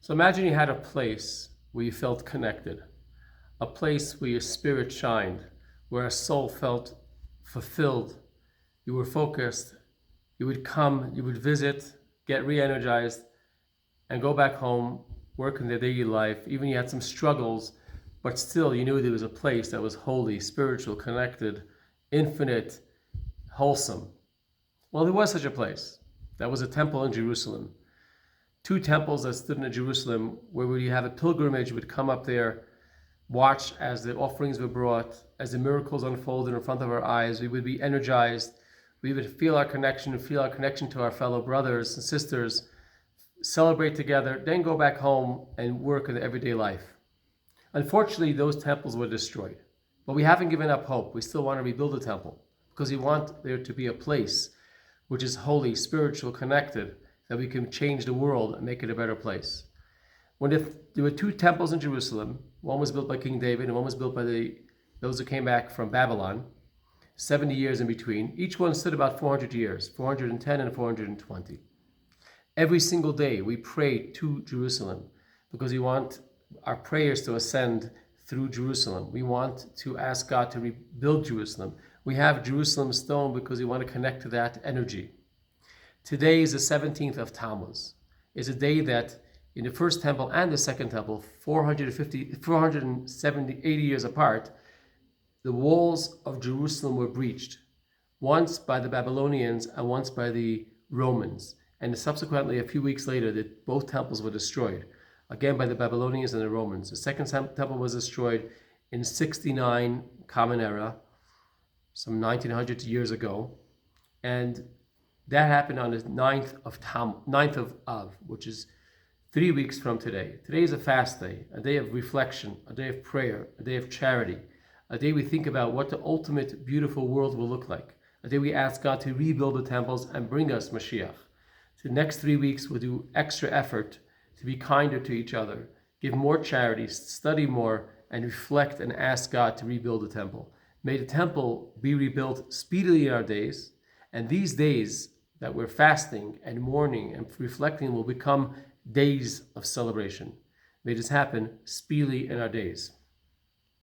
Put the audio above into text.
So imagine you had a place where you felt connected, a place where your spirit shined, where a soul felt fulfilled. You were focused. You would come, you would visit, get re-energized, and go back home, work in their daily life. Even you had some struggles, but still you knew there was a place that was holy, spiritual, connected, infinite, wholesome. Well, there was such a place. That was a temple in Jerusalem. Two temples that stood in Jerusalem where you have a pilgrimage, you would come up there, watch as the offerings were brought, as the miracles unfolded in front of our eyes. We would be energized. We would feel our connection to our fellow brothers and sisters, celebrate together, then go back home and work in the everyday life. Unfortunately, those temples were destroyed. But we haven't given up hope. We still want to rebuild the temple because we want there to be a place which is holy, spiritual, connected, that we can change the world and make it a better place. There were two temples in Jerusalem, one was built by King David and one was built by those who came back from Babylon, 70 years in between. Each one stood about 400 years, 410 and 420. Every single day we pray to Jerusalem because we want our prayers to ascend through Jerusalem. We want to ask God to rebuild Jerusalem. We have Jerusalem stone because we want to connect to that energy. Today is the 17th of Tammuz. It's a day that in the first temple and the second temple, 80 years apart, the walls of Jerusalem were breached, once by the Babylonians and once by the Romans. And subsequently, a few weeks later, both temples were destroyed, again by the Babylonians and the Romans. The second temple was destroyed in 69 Common Era, some 1900 years ago. And that happened on the 9th of Av, which is 3 weeks from today. Today is a fast day, a day of reflection, a day of prayer, a day of charity, a day we think about what the ultimate beautiful world will look like, a day we ask God to rebuild the temples and bring us Mashiach. The next 3 weeks we'll do extra effort to be kinder to each other, give more charity, study more, and reflect and ask God to rebuild the temple. May the temple be rebuilt speedily in our days, and these days that we're fasting and mourning and reflecting will become days of celebration. May this happen speedily in our days.